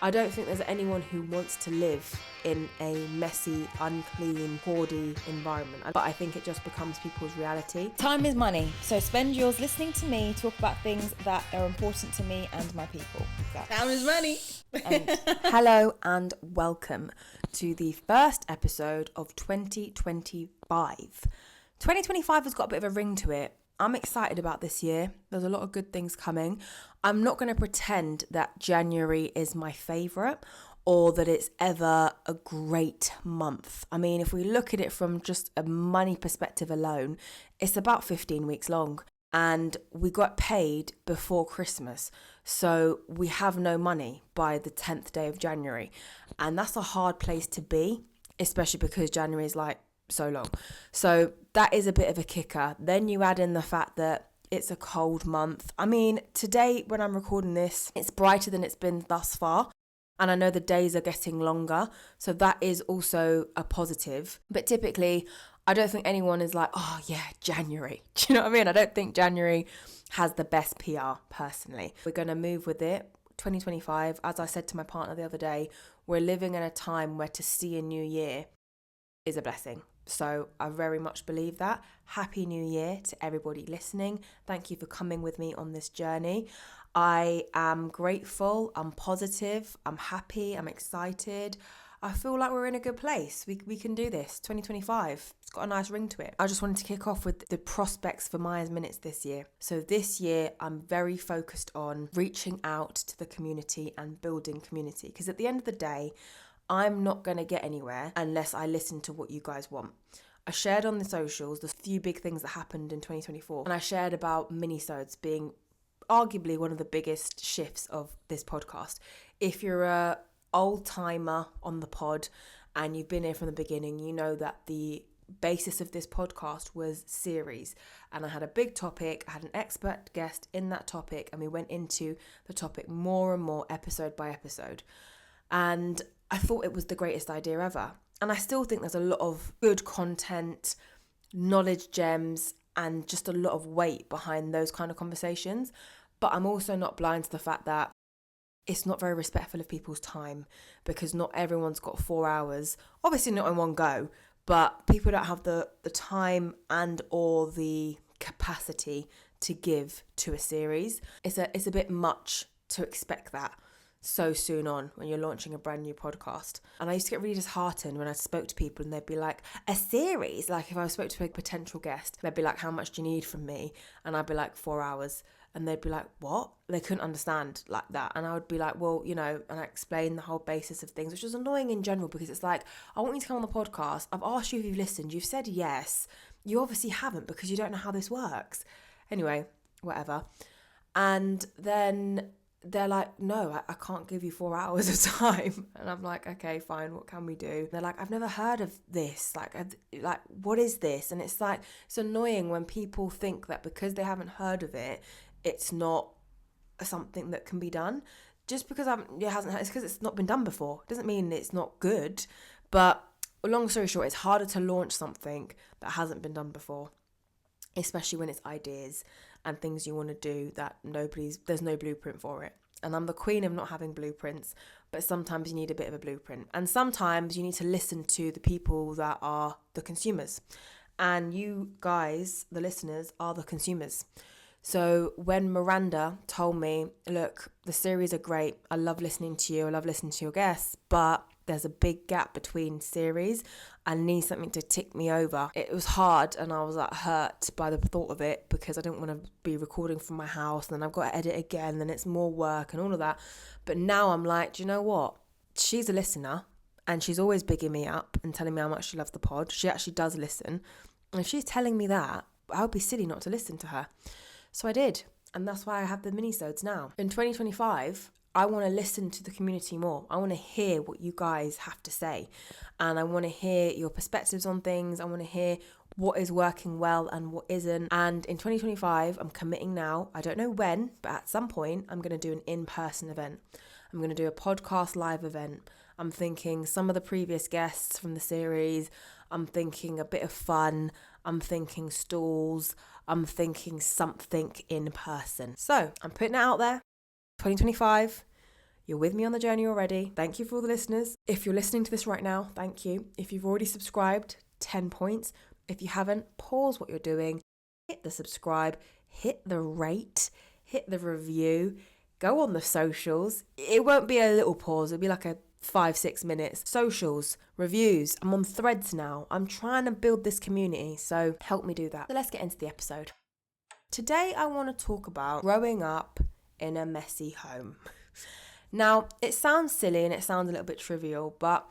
I don't think there's anyone who wants to live in a messy, unclean, hoardy environment. But I think it just becomes people's reality. Time is money, so spend yours listening to me talk about things that are important to me and my people. Time is money. Hello and welcome to the first episode of 2025. 2025 has got a bit of a ring to it. I'm excited about this year. There's a lot of good things coming. I'm not going to pretend that January is my favourite or that it's ever a great month. I mean, if we look at it from just a money perspective alone, it's about 15 weeks long. And we got paid before Christmas. So we have no money by the 10th day of January. And that's a hard place to be, especially because January is like so long. So that is a bit of a kicker. Then you add in the fact that it's a cold month. I mean, today when I'm recording this, it's brighter than it's been thus far. And I know the days are getting longer. So that is also a positive. But typically, I don't think anyone is like, oh yeah, January. Do you know what I mean? I don't think January has the best PR personally. We're going to move with it. 2025, as I said to my partner the other day, we're living in a time where to see a new year is a blessing. So I very much believe that. Happy New Year to everybody listening. Thank you for coming with me on this journey. I am grateful, I'm positive, I'm happy, I'm excited. I feel like we're in a good place. We can do this. 2025, it's got a nice ring to it. I just wanted to kick off with the prospects for Maya's Minutes this year. So this year, I'm very focused on reaching out to the community and building community. Because at the end of the day, I'm not going to get anywhere unless I listen to what you guys want. I shared on the socials the few big things that happened in 2024. And I shared about Minisodes being arguably one of the biggest shifts of this podcast. If you're a old timer on the pod and you've been here from the beginning, you know that the basis of this podcast was series. And I had a big topic, I had an expert guest in that topic, and we went into the topic more and more episode by episode. And I thought it was the greatest idea ever. And I still think there's a lot of good content, knowledge gems, and just a lot of weight behind those kind of conversations. But I'm also not blind to the fact that it's not very respectful of people's time, because not everyone's got 4 hours, obviously not in one go, but people don't have the time and or the capacity to give to a series. It's a bit much to expect that so soon on when you're launching a brand new podcast. And I used to get really disheartened when I spoke to people and they'd be like, a series? Like if I spoke to a potential guest, they'd be like, how much do you need from me? And I'd be like, 4 hours. And they'd be like, what? They couldn't understand like that. And I would be like, well, you know, and I explain the whole basis of things, which is annoying in general, because it's like, I want you to come on the podcast. I've asked you if you've listened. You've said yes. You obviously haven't, because you don't know how this works. Anyway, whatever. And then they're like, no, I can't give you 4 hours of time. And I'm like, okay, fine, what can we do? They're like, I've never heard of this. Like, what is this? And it's like, it's annoying when people think that because they haven't heard of it, it's not something that can be done. Just because it's because it's not been done before. It doesn't mean it's not good. But long story short, it's harder to launch something that hasn't been done before, especially when it's ideas and things you want to do that there's no blueprint for it. And I'm the queen of not having blueprints, but sometimes you need a bit of a blueprint. And sometimes you need to listen to the people that are the consumers. And you guys, the listeners, are the consumers. So when Miranda told me, look, the series are great, I love listening to you, I love listening to your guests, but there's a big gap between series. I need something to tick me over. It was hard, and I was like hurt by the thought of it, because I didn't want to be recording from my house, and then I've got to edit again, and it's more work and all of that. But now I'm like, do you know what? She's a listener, and she's always bigging me up and telling me how much she loves the pod. She actually does listen. And if she's telling me that, I would be silly not to listen to her. So I did. And that's why I have the minisodes now. In 2025, I want to listen to the community more. I want to hear what you guys have to say. And I want to hear your perspectives on things. I want to hear what is working well and what isn't. And in 2025, I'm committing now. I don't know when, but at some point, I'm going to do an in-person event. I'm going to do a podcast live event. I'm thinking some of the previous guests from the series. I'm thinking a bit of fun. I'm thinking stalls. I'm thinking something in person. So I'm putting it out there. 2025, You're with me on the journey already. Thank you for all the listeners. If you're listening to this right now, thank you. If you've already subscribed, 10 points. If you haven't, pause what you're doing, hit the subscribe, hit the rate, hit the review, go on the socials. It won't be a little pause, it'll be like a 5-6 minutes. Socials, reviews. I'm on Threads now. I'm trying to build this community, so help me do that. So let's get into the episode. Today I want to talk about growing up in a messy home. Now, it sounds silly and it sounds a little bit trivial, but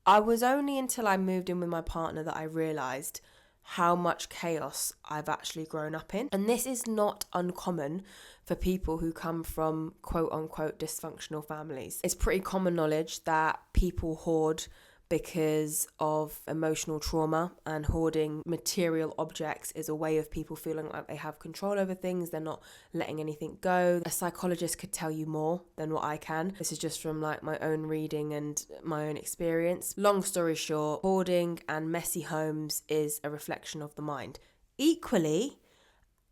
I was only until I moved in with my partner that I realised how much chaos I've actually grown up in. And this is not uncommon for people who come from quote unquote dysfunctional families. It's pretty common knowledge that people hoard because of emotional trauma, and hoarding material objects is a way of people feeling like they have control over things. They're not letting anything go. A psychologist could tell you more than what I can. This is just from like my own reading and my own experience. Long story short, hoarding and messy homes is a reflection of the mind. Equally,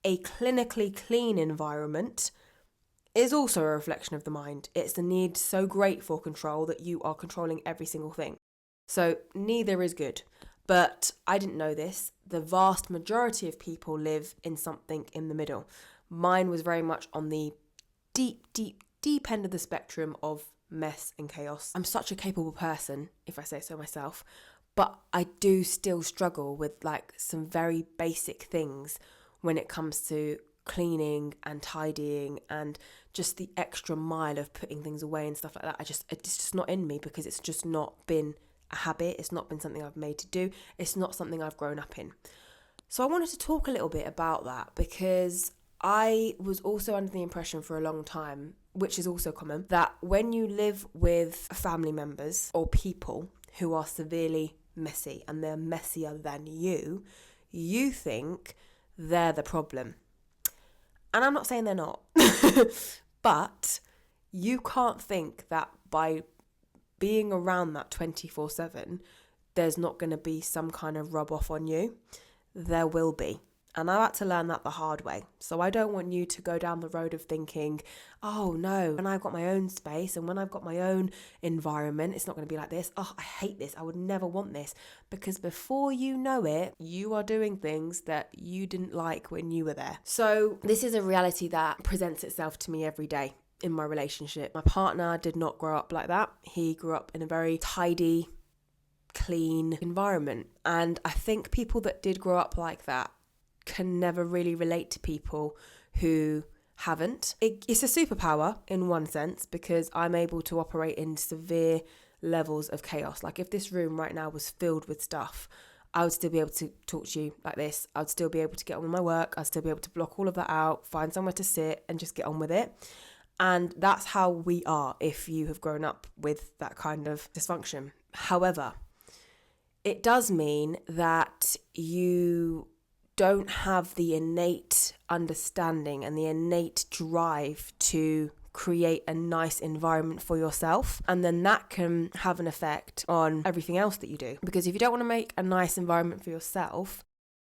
a clinically clean environment is also a reflection of the mind. It's the need so great for control that you are controlling every single thing. So neither is good. But I didn't know this. The vast majority of people live in something in the middle. Mine was very much on the deep end of the spectrum of mess and chaos. I'm such a capable person, if I say so myself, but I do still struggle with like some very basic things when it comes to cleaning and tidying and just the extra mile of putting things away and stuff like that. It's just not in me because it's just not been a habit. It's not been something I've made to do. It's not something I've grown up in. So I wanted to talk a little bit about that because I was also under the impression for a long time, which is also common, that when you live with family members or people who are severely messy and they're messier than you think they're the problem. And I'm not saying they're not, but you can't think that by being around that 24/7, there's not going to be some kind of rub off on you. There will be. And I had to learn that the hard way. So I don't want you to go down the road of thinking, oh no, when I've got my own space and when I've got my own environment, it's not going to be like this. Oh, I hate this. I would never want this. Because before you know it, you are doing things that you didn't like when you were there. So this is a reality that presents itself to me every day in my relationship. My partner did not grow up like that. He grew up in a very tidy, clean environment. And I think people that did grow up like that can never really relate to people who haven't. It's a superpower in one sense because I'm able to operate in severe levels of chaos. Like if this room right now was filled with stuff, I would still be able to talk to you like this. I would still be able to get on with my work. I'd still be able to block all of that out, find somewhere to sit and just get on with it. And that's how we are if you have grown up with that kind of dysfunction. However, it does mean that you don't have the innate understanding and the innate drive to create a nice environment for yourself. And then that can have an effect on everything else that you do. Because if you don't want to make a nice environment for yourself,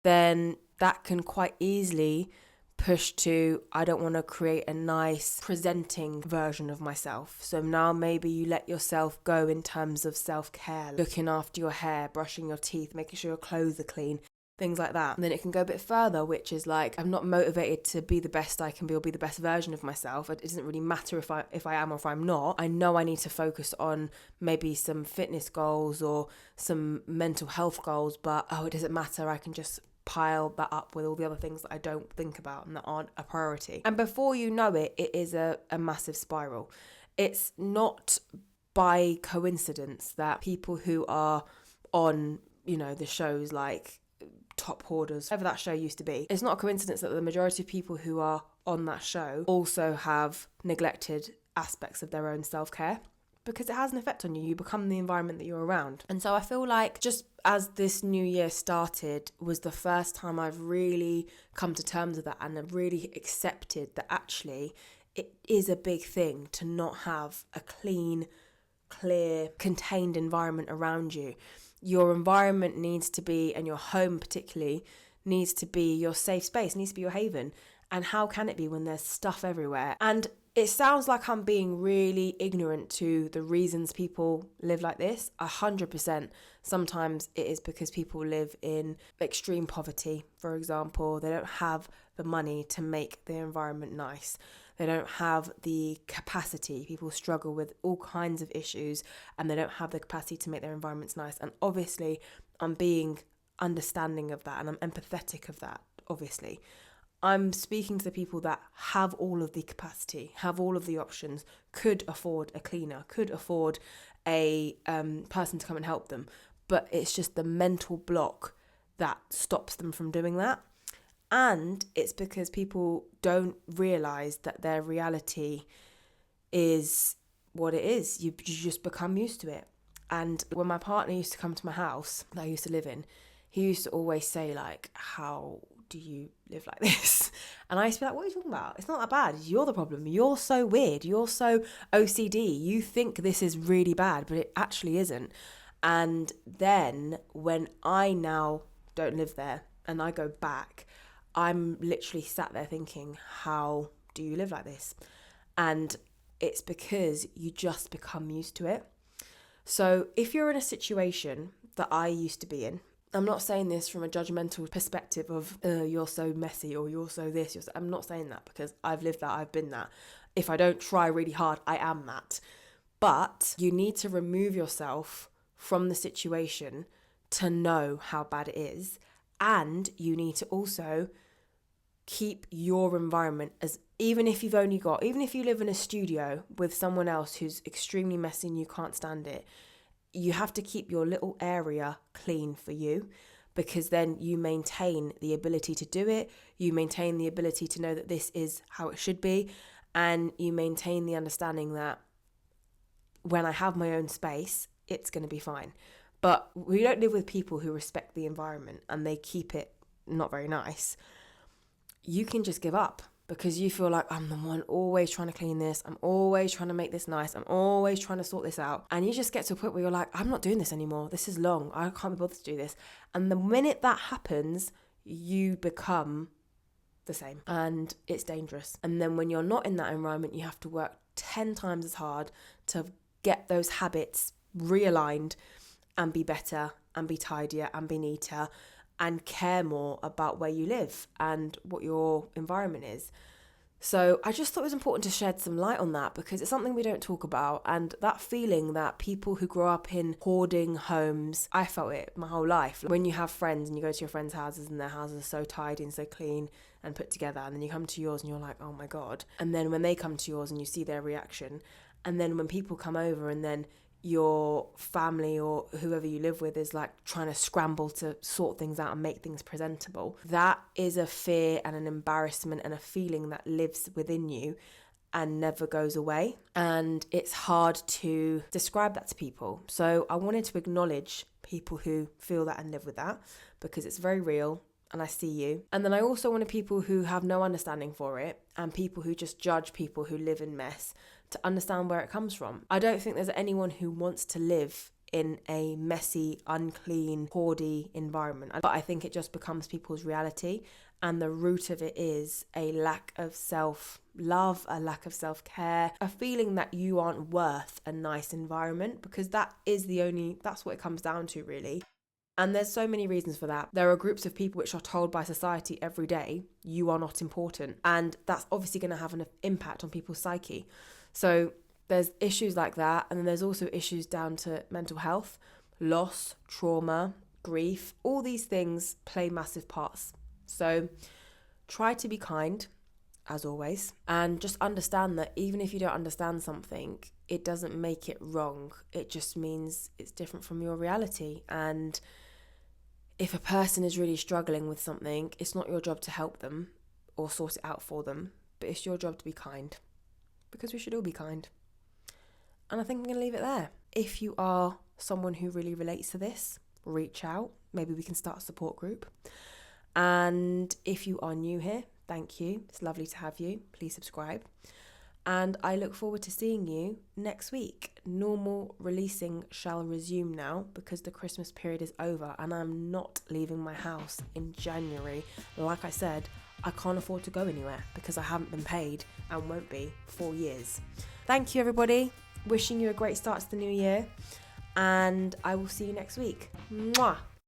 then that can quite easily push to, I don't want to create a nice presenting version of myself. So now maybe you let yourself go in terms of self-care, looking after your hair, brushing your teeth, making sure your clothes are clean, things like that. And then it can go a bit further, which is like, I'm not motivated to be the best I can be or be the best version of myself. It doesn't really matter if I am or if I'm not. I know I need to focus on maybe some fitness goals or some mental health goals, but it doesn't matter. I can just pile that up with all the other things that I don't think about and that aren't a priority. And before you know it, it is a massive spiral. It's not by coincidence that people who are on, the shows like Top Hoarders, whatever that show used to be, it's not a coincidence that the majority of people who are on that show also have neglected aspects of their own self-care. Because it has an effect on you. You become the environment that you're around. And so I feel like just as this new year started was the first time I've really come to terms with that and I've really accepted that actually it is a big thing to not have a clean, clear, contained environment around you. Your environment needs to be, and your home particularly, needs to be your safe space, needs to be your haven. And how can it be when there's stuff everywhere? And It sounds like I'm being really ignorant to the reasons people live like this. 100%. Sometimes it is because people live in extreme poverty, for example. They don't have the money to make their environment nice. They don't have the capacity. People struggle with all kinds of issues and they don't have the capacity to make their environments nice. And obviously, I'm being understanding of that and I'm empathetic of that, obviously. I'm speaking to the people that have all of the capacity, have all of the options, could afford a cleaner, could afford a person to come and help them. But it's just the mental block that stops them from doing that. And it's because people don't realise that their reality is what it is. You just become used to it. And when my partner used to come to my house that I used to live in, he used to always say, like, how do you live like this? And I used to be like, what are you talking about? It's not that bad. You're the problem. You're so weird. You're so OCD. You think this is really bad, but it actually isn't. And then when I now don't live there and I go back, I'm literally sat there thinking, how do you live like this? And it's because you just become used to it. So if you're in a situation that I used to be in, I'm not saying this from a judgmental perspective of you're so messy or you're so this. I'm not saying that because I've lived that, I've been that. If I don't try really hard, I am that. But you need to remove yourself from the situation to know how bad it is. And you need to also keep your environment as, even if you live in a studio with someone else who's extremely messy and you can't stand it, you have to keep your little area clean for you, because then you maintain the ability to do it. You maintain the ability to know that this is how it should be. And you maintain the understanding that when I have my own space, it's going to be fine. But we don't live with people who respect the environment and they keep it not very nice. You can just give up because you feel like, I'm the one always trying to clean this. I'm always trying to make this nice. I'm always trying to sort this out. And you just get to a point where you're like, I'm not doing this anymore. This is long. I can't be bothered to do this. And the minute that happens, you become the same and it's dangerous. And then when you're not in that environment, you have to work 10 times as hard to get those habits realigned and be better and be tidier and be neater and care more about where you live and what your environment is. So I just thought it was important to shed some light on that because it's something we don't talk about. And that feeling that people who grow up in hoarding homes, I felt it my whole life. When you have friends and you go to your friends' houses and their houses are so tidy and so clean and put together, and then you come to yours and you're like, oh my God. And then when they come to yours and you see their reaction, and then when people come over and then your family or whoever you live with is like trying to scramble to sort things out and make things presentable, that is a fear and an embarrassment and a feeling that lives within you and never goes away. And it's hard to describe that to people. So I wanted to acknowledge people who feel that and live with that because it's very real. And I see you. And then I also wanted people who have no understanding for it and people who just judge people who live in mess to understand where it comes from. I don't think there's anyone who wants to live in a messy, unclean, hoardy environment. But I think it just becomes people's reality. And the root of it is a lack of self-love, a lack of self-care, a feeling that you aren't worth a nice environment, because that's what it comes down to, really. And there's so many reasons for that. There are groups of people which are told by society every day, you are not important. And that's obviously going to have an impact on people's psyche. So there's issues like that. And then there's also issues down to mental health, loss, trauma, grief. All these things play massive parts. So try to be kind, as always. And just understand that even if you don't understand something, it doesn't make it wrong. It just means it's different from your reality. And if a person is really struggling with something, it's not your job to help them or sort it out for them, but it's your job to be kind, because we should all be kind. And I think I'm going to leave it there. If you are someone who really relates to this, reach out. Maybe we can start a support group. And if you are new here, thank you. It's lovely to have you. Please subscribe. And I look forward to seeing you next week. Normal releasing shall resume now because the Christmas period is over and I'm not leaving my house in January. Like I said, I can't afford to go anywhere because I haven't been paid and won't be for years. Thank you, everybody. Wishing you a great start to the new year. And I will see you next week. Mwah.